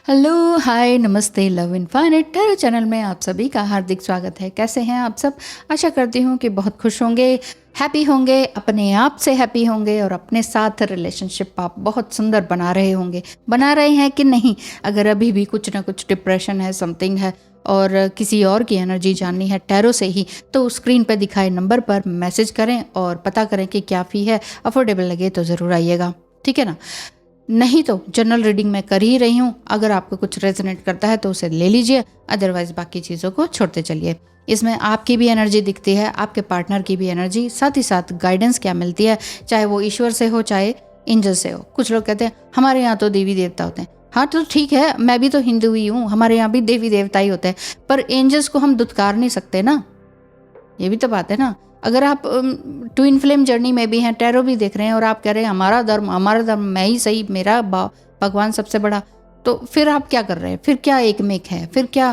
Hello, हाय, नमस्ते, love infinite tarot channel में आप सभी का हार्दिक स्वागत है। कैसे हैं आप सब? आशा करती हूँ कि बहुत खुश होंगे, हैप्पी होंगे, अपने आप से हैप्पी होंगे और अपने साथ रिलेशनशिप आप बहुत सुंदर बना रहे होंगे। बना रहे हैं कि नहीं? अगर अभी भी कुछ ना कुछ डिप्रेशन है, समथिंग है और किसी और की एनर्जी जाननी है टैरो से ही, तो स्क्रीन पर दिखाए नंबर पर मैसेज करें और पता करें कि क्या फ़ी है। अफोर्डेबल लगे तो ज़रूर आइएगा, ठीक है ना? नहीं तो जनरल रीडिंग मैं कर ही रही हूँ। अगर आपको कुछ रेजोनेट करता है तो उसे ले लीजिए, अदरवाइज बाकी चीज़ों को छोड़ते चलिए। इसमें आपकी भी एनर्जी दिखती है, आपके पार्टनर की भी एनर्जी, साथ ही साथ गाइडेंस क्या मिलती है, चाहे वो ईश्वर से हो चाहे एंजल से हो। कुछ लोग कहते हैं हमारे यहाँ तो देवी देवता होते हैं। हाँ तो ठीक है, मैं भी तो हिंदू ही हूँ, हमारे यहाँ भी देवी देवता ही होते हैं, पर एंजल्स को हम दुत्कार नहीं सकते ना, ये भी तो बात है ना। अगर आप ट्विन फ्लेम जर्नी में भी हैं, टैरो भी देख रहे हैं और आप कह रहे हैं हमारा धर्म मैं ही सही, मेरा भगवान सबसे बड़ा, तो फिर आप क्या कर रहे हैं? फिर क्या एक मेक है? फिर क्या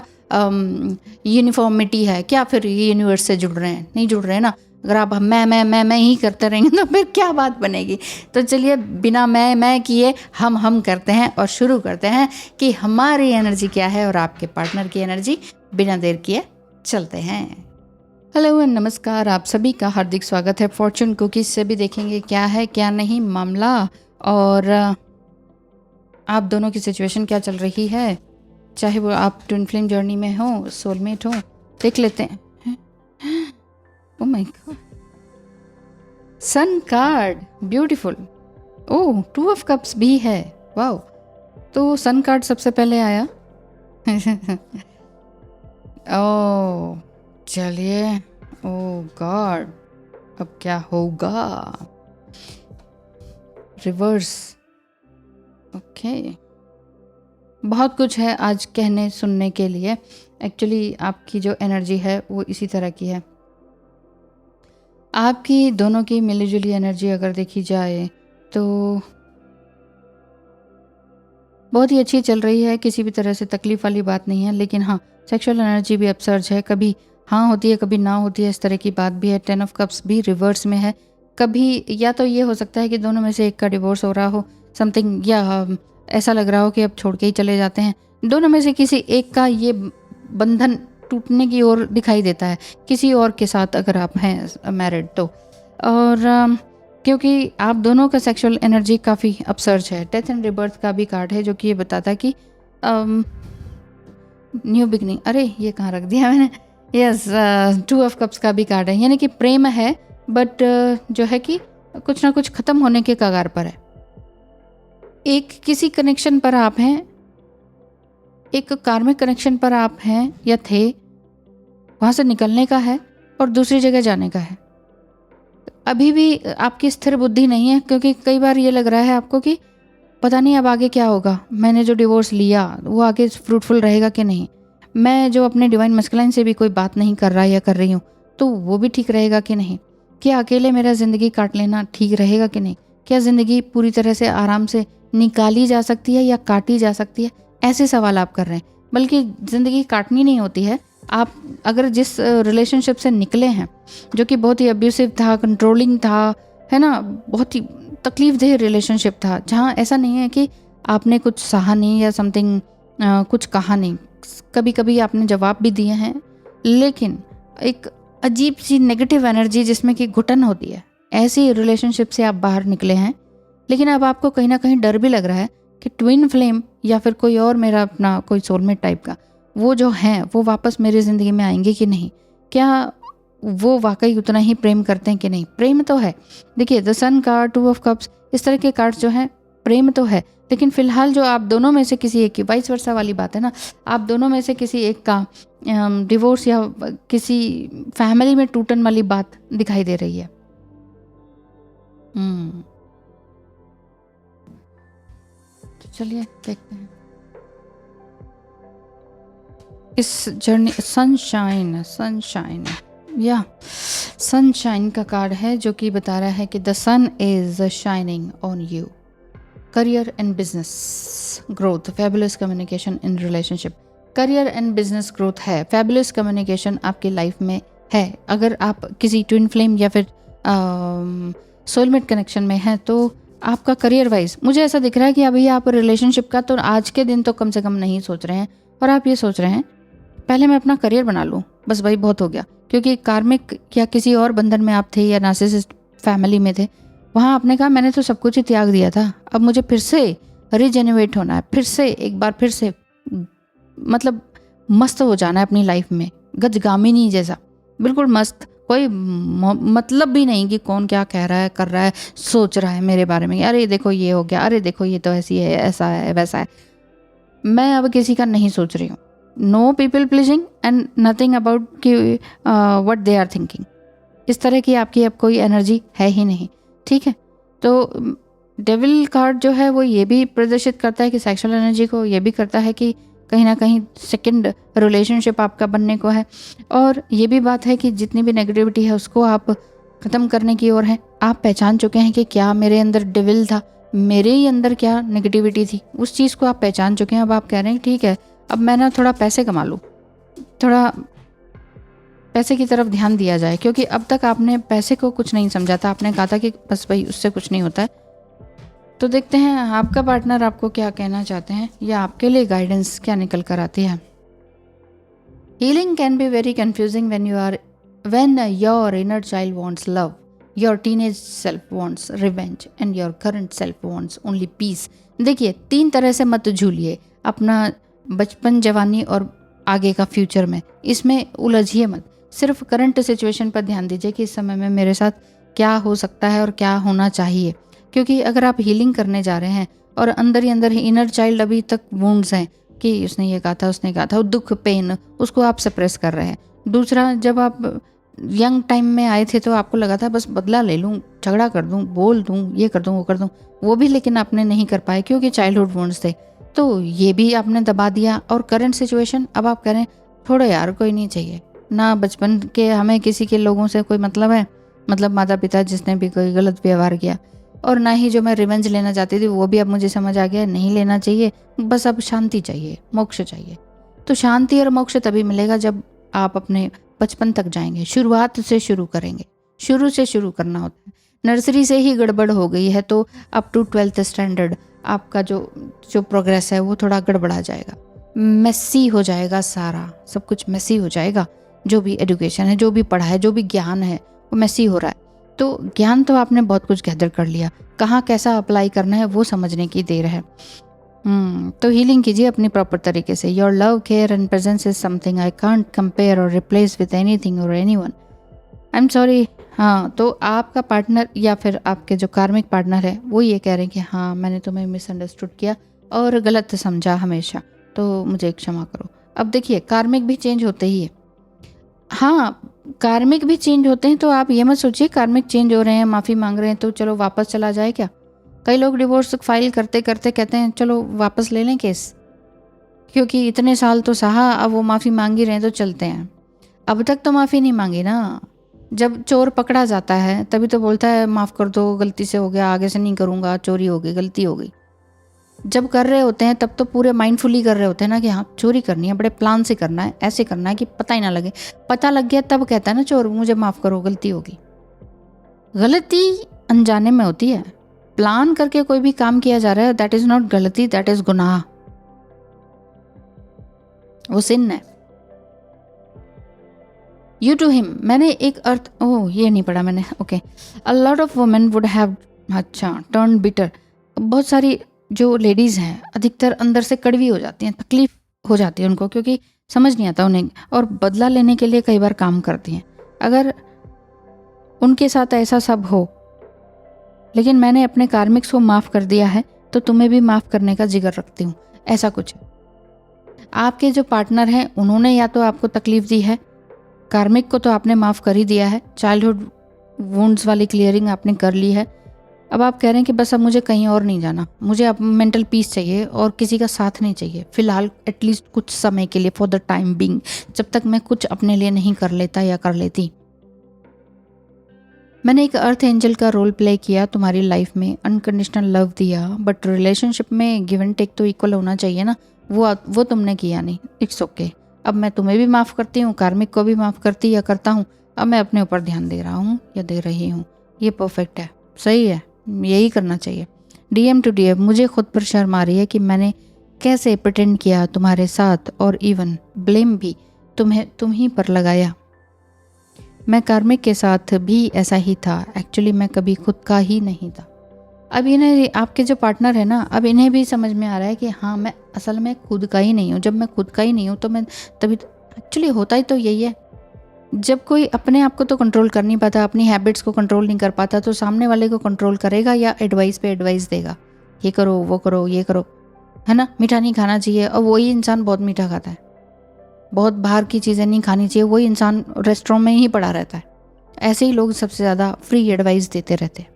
यूनिफॉर्मिटी है? क्या फिर यूनिवर्स से जुड़ रहे हैं? नहीं जुड़ रहे हैं ना। अगर आप मैं ही करते रहेंगे तो फिर क्या बात बनेगी? तो चलिए बिना मैं किए हम करते हैं और शुरू करते हैं कि हमारी एनर्जी क्या है और आपके पार्टनर की एनर्जी। बिना देर किए चलते हैं। हेलो एंड नमस्कार, आप सभी का हार्दिक स्वागत है। फॉर्चून कुकीज से भी देखेंगे क्या है क्या नहीं मामला और आप दोनों की सिचुएशन क्या चल रही है, चाहे वो आप ट्विन फ्लेम जर्नी में हो, सोलमेट हो। देख लेते हैं। Oh my God, sun card, beautiful. Oh, 2 of cups भी है, वाओ। तो सन कार्ड सबसे पहले आया। ओह चलिए, ओह गॉड, अब क्या होगा? Reverse, okay. बहुत कुछ है आज कहने सुनने के लिए। एक्चुअली आपकी जो एनर्जी है वो इसी तरह की है। आपकी दोनों की मिलीजुली एनर्जी अगर देखी जाए तो बहुत ही अच्छी चल रही है, किसी भी तरह से तकलीफ वाली बात नहीं है। लेकिन हाँ, सेक्सुअल एनर्जी भी अपसर्ज है, कभी हाँ होती है कभी ना होती है, इस तरह की बात भी है। 10 ऑफ कप्स भी रिवर्स में है। कभी या तो ये हो सकता है कि दोनों में से एक का डिवोर्स हो रहा हो, समथिंग, या ऐसा लग रहा हो कि अब छोड़ के ही चले जाते हैं। दोनों में से किसी एक का ये बंधन टूटने की ओर दिखाई देता है, किसी और के साथ अगर आप हैं मैरिड तो। और क्योंकि आप दोनों का सेक्सुअल एनर्जी काफ़ी अपसर्ज है। डेथ एंड रिबर्थ का भी कार्ड है जो कि ये बताता है कि न्यू बिगनिंग। अरे ये कहाँ रख दिया मैंने? यस, 2 ऑफ कप्स का भी कार्ड है, यानी कि प्रेम है बट जो है कि कुछ ना कुछ ख़त्म होने के कगार पर है। एक किसी कनेक्शन पर आप हैं, एक कार्मिक कनेक्शन पर आप हैं या थे, वहाँ से निकलने का है और दूसरी जगह जाने का है। अभी भी आपकी स्थिर बुद्धि नहीं है, क्योंकि कई बार ये लग रहा है आपको कि पता नहीं अब आगे क्या होगा। मैंने जो डिवोर्स लिया वो आगे फ्रूटफुल रहेगा कि नहीं। मैं जो अपने डिवाइन मस्कुलाइन से भी कोई बात नहीं कर रहा या कर रही हूँ तो वो भी ठीक रहेगा कि नहीं। क्या अकेले मेरा ज़िंदगी काट लेना ठीक रहेगा कि नहीं। क्या ज़िंदगी पूरी तरह से आराम से निकाली जा सकती है या काटी जा सकती है, ऐसे सवाल आप कर रहे हैं। बल्कि ज़िंदगी काटनी नहीं होती है। आप अगर जिस रिलेशनशिप से निकले हैं जो कि बहुत ही अब्यूसिव था, कंट्रोलिंग था, है ना, बहुत ही तकलीफ देह रिलेशनशिप था, जहाँ ऐसा नहीं है कि आपने कुछ सहा नहीं या समथिंग, कुछ कहा नहीं। कभी कभी आपने जवाब भी दिए हैं, लेकिन एक अजीब सी नेगेटिव एनर्जी जिसमें कि घुटन होती है, ऐसी रिलेशनशिप से आप बाहर निकले हैं। लेकिन अब आपको कहीं ना कहीं डर भी लग रहा है कि ट्विन फ्लेम या फिर कोई और मेरा अपना कोई सोलमेट टाइप का वो जो हैं वो वापस मेरी ज़िंदगी में आएंगे कि नहीं। क्या वो वाकई उतना ही प्रेम करते हैं कि नहीं। प्रेम तो है, देखिए the sun card, 2 of cups, इस तरह के कार्ड्स जो हैं, प्रेम तो है। लेकिन फिलहाल जो आप दोनों में से किसी एक की, वाइस वर्सा वाली बात है ना, आप दोनों में से किसी एक का डिवोर्स या किसी फैमिली में टूटन वाली बात दिखाई दे रही है। तो चलिए देखते हैं इस जर्नी। सनशाइन या सनशाइन का कार्ड है जो कि बता रहा है कि the sun is shining on you. Career and business growth, fabulous communication in relationship. Career and business growth है, फैबुलस कम्युनिकेशन आपकी लाइफ में है। अगर आप किसी ट्विन फ्लेम या फिर सोलमेट कनेक्शन में हैं तो आपका करियर वाइज मुझे ऐसा दिख रहा है कि अभी आप रिलेशनशिप का तो आज के दिन तो कम से कम नहीं सोच रहे हैं, और आप ये सोच रहे हैं पहले मैं अपना करियर बना लूँ, बस भाई बहुत हो गया। क्योंकि कार्मिक या किसी और बंधन में आप थे या नार्सिसिस्ट फैमिली में थे, वहाँ आपने कहा मैंने तो सब कुछ ही त्याग दिया था, अब मुझे फिर से रिजेनरेट होना है, फिर से एक बार फिर से मतलब मस्त हो जाना है अपनी लाइफ में, गजगामिनी जैसा बिल्कुल मस्त, कोई मतलब भी नहीं कि कौन क्या कह रहा है, कर रहा है, सोच रहा है मेरे बारे में, अरे देखो ये हो गया, अरे देखो ये तो ऐसी है, ऐसा है, वैसा है। मैं अब किसी का नहीं सोच रही हूँ। Know people pleasing and nothing about कि व्हाट दे आर थिंकिंग। इस तरह की आपकी अब कोई एनर्जी है ही नहीं, ठीक है। तो डेविल कार्ड जो है वो ये भी प्रदर्शित करता है कि सेक्सुअल एनर्जी को, ये भी करता है कि कहीं ना कहीं सेकंड रिलेशनशिप आपका बनने को है, और ये भी बात है कि जितनी भी नेगेटिविटी है उसको आप ख़त्म करने की ओर हैं। आप पहचान चुके हैं कि क्या मेरे अंदर डेविल था, मेरे ही अंदर क्या नेगेटिविटी थी, उस चीज़ को आप पहचान चुके हैं। अब आप कह रहे हैं ठीक है, अब मैं ना थोड़ा पैसे कमा लूँ, थोड़ा पैसे की तरफ ध्यान दिया जाए, क्योंकि अब तक आपने पैसे को कुछ नहीं समझा था, आपने कहा था कि बस भाई उससे कुछ नहीं होता है। तो देखते हैं आपका पार्टनर आपको क्या कहना चाहते हैं या आपके लिए गाइडेंस क्या निकल कर आती है। Healing can be very confusing when your inner child wants love, your teenage self wants revenge and your current self wants only peace। देखिए 3 तरह से मत झूलिए अपना बचपन, जवानी और आगे का फ्यूचर में, इसमें उलझिए मत। सिर्फ करंट सिचुएशन पर ध्यान दीजिए कि इस समय में मेरे साथ क्या हो सकता है और क्या होना चाहिए। क्योंकि अगर आप हीलिंग करने जा रहे हैं और अंदर ही अंदर इनर चाइल्ड अभी तक वुंड्स हैं कि उसने ये कहा था, उसने कहा था, वो दुख, पेन, उसको आप सप्रेस कर रहे हैं। दूसरा, जब आप यंग टाइम में आए थे तो आपको लगा था बस बदला ले लूँ, झगड़ा कर दूँ, बोल दूँ, ये कर दूँ, वो कर दूँ, वो भी लेकिन आपने नहीं कर पाए क्योंकि चाइल्डहुड वुंड्स थे, तो ये भी आपने दबा दिया। और करंट सिचुएशन, अब आप कह रहे हैं थोड़ा यार कोई नहीं चाहिए ना, बचपन के हमें किसी के लोगों से कोई मतलब है, मतलब माता पिता जिसने भी कोई गलत व्यवहार किया, और ना ही जो मैं रिवेंज लेना चाहती थी वो भी अब मुझे समझ आ गया नहीं लेना चाहिए, बस अब शांति चाहिए, मोक्ष चाहिए। तो शांति और मोक्ष तभी मिलेगा जब आप अपने बचपन तक जाएंगे, शुरुआत से शुरू करेंगे, शुरू से शुरू करना होता है। नर्सरी से ही गड़बड़ हो गई है तो अप टू 12th स्टैंडर्ड आपका जो प्रोग्रेस है वो थोड़ा गड़बड़ा जाएगा, मेसी हो जाएगा, सारा सब कुछ मेसी हो जाएगा। जो भी एजुकेशन है, जो भी पढ़ा है, जो भी ज्ञान है वो मेसी हो रहा है। तो ज्ञान तो आपने बहुत कुछ गैदर कर लिया, कहाँ कैसा अप्लाई करना है वो समझने की देर है। तो हीलिंग कीजिए अपनी प्रॉपर तरीके से। Your love, care and presence is something I can't compare और रिप्लेस विद एनीथिंग और एनीवन। I am sorry. हाँ, तो आपका पार्टनर या फिर आपके जो कार्मिक पार्टनर है वो ये कह रहे हैं कि हाँ मैंने तुम्हें मिसअंडरस्टूड किया और गलत समझा हमेशा, तो मुझे क्षमा करो। अब देखिए कार्मिक भी चेंज होते ही है। हाँ, कार्मिक भी चेंज होते हैं, तो आप ये मत सोचिए कार्मिक चेंज हो रहे हैं, माफ़ी मांग रहे हैं तो चलो वापस चला जाए क्या। कई लोग डिवोर्स फाइल करते करते कहते हैं चलो वापस ले लें केस, क्योंकि इतने साल तो सहा, अब वो माफ़ी मांग ही रहे हैं तो चलते हैं। अब तक तो माफ़ी नहीं मांगी ना। जब चोर पकड़ा जाता है तभी तो बोलता है माफ़ कर दो, गलती से हो गया, आगे से नहीं करूँगा, चोरी हो गई, गलती हो गई। जब कर रहे होते हैं तब तो पूरे माइंडफुली कर रहे होते हैं ना कि हाँ चोरी करनी है, बड़े प्लान से करना है, ऐसे करना है कि पता ही ना लगे। पता लग गया तब कहता है ना चोर मुझे माफ़ करो, गलती होगी। गलती अनजाने में होती है। प्लान करके कोई भी काम किया जा रहा है, दैट इज नॉट गलती, दैट इज गुनाह, वो सिन है। यू टू हिम, मैंने एक अर्थ, ओह ये नहीं पढ़ा मैंने, okay. A lot of women would have, अच्छा, टर्न बिटर। बहुत सारी जो लेडीज़ हैं अधिकतर अंदर से कड़वी हो जाती हैं, तकलीफ हो जाती है उनको, क्योंकि समझ नहीं आता उन्हें, और बदला लेने के लिए कई बार काम करती हैं। अगर उनके साथ ऐसा सब हो, लेकिन मैंने अपने कार्मिक्स को माफ़ कर दिया है तो तुम्हें भी माफ़ करने का जिगर रखती हूँ, ऐसा कुछ। आपके जो पार्टनर हैं उन्होंने या तो आपको तकलीफ़ दी है, कार्मिक को तो आपने माफ़ कर ही दिया है, चाइल्डहुड वुंड्स वाली क्लियरिंग आपने कर ली है। अब आप कह रहे हैं कि बस अब मुझे कहीं और नहीं जाना, मुझे अब मेंटल पीस चाहिए और किसी का साथ नहीं चाहिए फ़िलहाल, एटलीस्ट कुछ समय के लिए, फॉर द टाइम बिंग, जब तक मैं कुछ अपने लिए नहीं कर लेता या कर लेती। मैंने एक अर्थ एंजल का रोल प्ले किया तुम्हारी लाइफ में, अनकंडीशनल लव दिया, बट रिलेशनशिप में गिव एंड टेक तो इक्वल होना चाहिए ना, वो तुमने किया नहीं। It's okay. अब मैं तुम्हें भी माफ़ करती हूँ, कार्मिक को भी माफ़ करती या करता हूँ। अब मैं अपने ऊपर ध्यान दे रहा हूँ या दे रही हूँ, ये परफेक्ट है, सही है, यही करना चाहिए। डीएम टू डीएम, मुझे खुद पर शर्म आ रही है कि मैंने कैसे प्रिटेंड किया तुम्हारे साथ, और इवन ब्लेम भी तुम ही पर लगाया। मैं कार्मिक के साथ भी ऐसा ही था, एक्चुअली मैं कभी खुद का ही नहीं था। अब इन्हें, आपके जो पार्टनर है ना, अब इन्हें भी समझ में आ रहा है कि हाँ मैं असल में खुद का ही नहीं हूँ। जब मैं खुद का ही नहीं हूँ तो मैं तभी, एक्चुअली होता ही तो यही है। जब कोई अपने आप को तो कंट्रोल कर नहीं पाता, अपनी हैबिट्स को कंट्रोल नहीं कर पाता, तो सामने वाले को कंट्रोल करेगा या एडवाइस पे एडवाइस देगा, ये करो वो करो ये करो, है ना। मीठा नहीं खाना चाहिए, और वही इंसान बहुत मीठा खाता है। बहुत बाहर की चीज़ें नहीं खानी चाहिए, वही इंसान रेस्टोरेंट में ही पड़ा रहता है। ऐसे ही लोग सबसे ज़्यादा फ्री एडवाइस देते रहते हैं।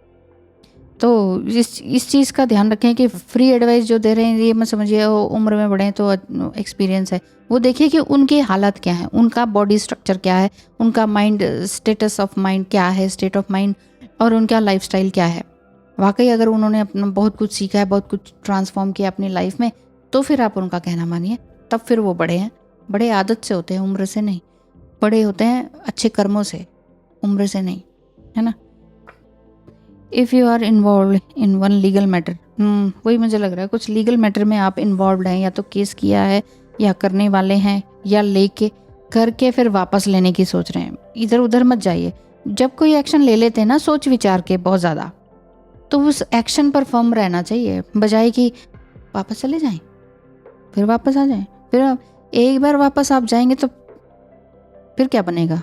तो इस चीज़ का ध्यान रखें कि फ्री एडवाइस जो दे रहे हैं, ये मत समझिए उम्र में बड़े हैं तो एक्सपीरियंस है। वो देखिए कि उनके हालात क्या हैं, उनका बॉडी स्ट्रक्चर क्या है, उनका माइंड स्टेटस ऑफ माइंड क्या है, स्टेट ऑफ माइंड, और उनका लाइफस्टाइल क्या है। वाकई अगर उन्होंने अपना बहुत कुछ सीखा है, बहुत कुछ ट्रांसफॉर्म किया अपनी लाइफ में, तो फिर आप उनका कहना मानिए, तब फिर वो बड़े हैं। बड़े आदत से होते हैं, उम्र से नहीं। बड़े होते हैं अच्छे कर्मों से, उम्र से नहीं, है ना। If you are involve in one legal matter, वही मुझे लग रहा है कुछ लीगल मैटर में आप इन्वॉल्व हैं, या तो केस किया है या करने वाले हैं, या लेके करके फिर वापस लेने की सोच रहे हैं। इधर उधर मत जाइए। जब कोई एक्शन ले लेते हैं ना सोच विचार के बहुत ज़्यादा, तो उस एक्शन पर फर्म रहना चाहिए, बजाय कि वापस चले जाएं फिर वापस आ जाएं। फिर एक बार वापस आप जाएंगे तो फिर क्या बनेगा,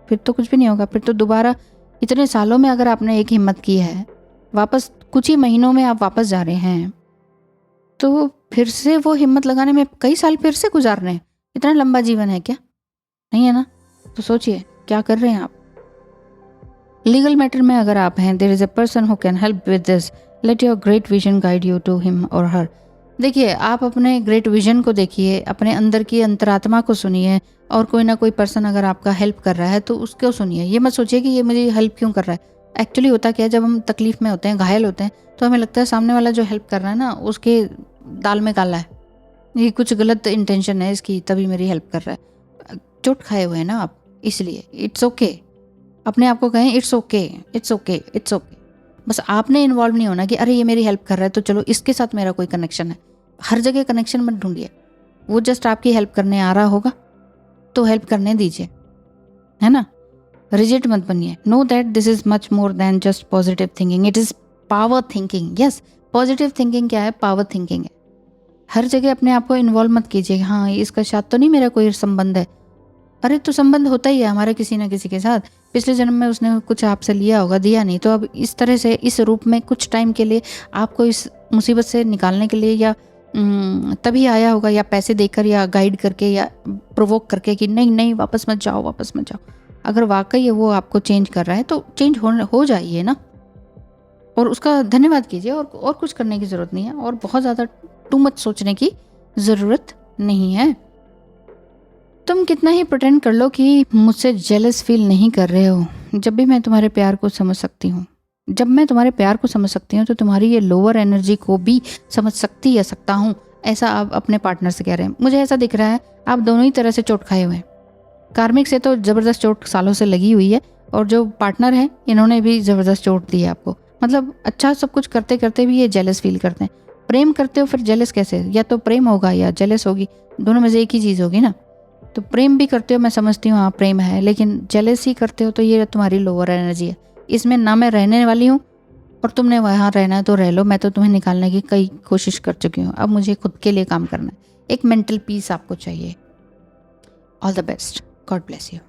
फिर तो कुछ भी नहीं होगा। फिर तो दोबारा इतने सालों में अगर आपने एक हिम्मत की है, वापस कुछ ही महीनों में आप वापस जा रहे हैं, तो फिर से वो हिम्मत लगाने में कई साल फिर से गुजारने हैं। इतना लंबा जीवन है क्या? नहीं है ना। तो सोचिए क्या कर रहे हैं आप। लीगल मैटर में अगर आप हैं, there is a person who can help with this, let your great vision guide you to him और हर। देखिए, आप अपने ग्रेट विजन को देखिए, अपने अंदर की अंतरात्मा को सुनिए, और कोई ना कोई पर्सन अगर आपका हेल्प कर रहा है तो उसको सुनिए। ये मत सोचिए कि ये मुझे हेल्प क्यों कर रहा है। एक्चुअली होता क्या है, जब हम तकलीफ़ में होते हैं, घायल होते हैं, तो हमें लगता है सामने वाला जो हेल्प कर रहा है ना, उसके दाल में काला है, ये कुछ गलत इंटेंशन है इसकी, तभी मेरी हेल्प कर रहा है। चोट खाए हुए हैं ना आप, इसलिए इट्स ओके। अपने आप को कहें it's okay, it's okay, it's okay. बस आपने इन्वॉल्व नहीं होना कि अरे ये मेरी हेल्प कर रहा है तो चलो इसके साथ मेरा कोई कनेक्शन है। हर जगह कनेक्शन मत ढूंढिए। वो जस्ट आपकी हेल्प करने आ रहा होगा तो हेल्प करने दीजिए, है ना। रिजिड मत बनिए। Know that this is much more than just positive thinking, it is power thinking. Yes, positive thinking क्या है? पावर थिंकिंग है। हर जगह अपने आप को इन्वॉल्व मत कीजिए। हाँ, इसका शायद तो नहीं मेरा कोई संबंध है। अरे तो संबंध होता ही है हमारा किसी ना किसी के साथ। पिछले जन्म में उसने कुछ आपसे लिया होगा, दिया नहीं, तो अब इस तरह से इस रूप में कुछ टाइम के लिए आपको इस मुसीबत से निकालने के लिए या तभी आया होगा, या पैसे देकर, या गाइड करके, या प्रोवोक करके कि नहीं नहीं वापस मत जाओ, वापस मत जाओ। अगर वाकई वो आपको चेंज कर रहा है तो चेंज हो जाइए ना, और उसका धन्यवाद कीजिए। और कुछ करने की ज़रूरत नहीं है, और बहुत ज़्यादा टू मच सोचने की ज़रूरत नहीं है। तुम कितना ही प्रिटेंड कर लो कि मुझसे जेलस फील नहीं कर रहे हो, जब भी मैं तुम्हारे प्यार को समझ सकती हूँ। जब मैं तुम्हारे प्यार को समझ सकती हूँ तो तुम्हारी ये लोअर एनर्जी को भी समझ सकती या सकता हूँ। ऐसा आप अपने पार्टनर से कह रहे हैं। मुझे ऐसा दिख रहा है आप दोनों ही तरह से चोट खाए हुए हैं। कार्मिक से तो ज़बरदस्त चोट सालों से लगी हुई है, और जो पार्टनर हैं इन्होंने भी ज़बरदस्त चोट दी है आपको। मतलब अच्छा सब कुछ करते करते भी ये जेलस फील करते हैं। प्रेम करते हो फिर जेलस कैसे? या तो प्रेम होगा या जेलस होगी, दोनों में से एक ही चीज़ होगी ना। तो प्रेम भी करते हो, मैं समझती हूँ हाँ प्रेम है, लेकिन जेलस ही करते हो तो ये तुम्हारी लोअर एनर्जी है। इसमें ना मैं रहने वाली हूँ, और तुमने वहाँ रहना है तो रह लो। मैं तो तुम्हें निकालने की कई कोशिश कर चुकी हूँ। अब मुझे खुद के लिए काम करना है। एक मेंटल पीस आपको चाहिए। All the best. God bless you.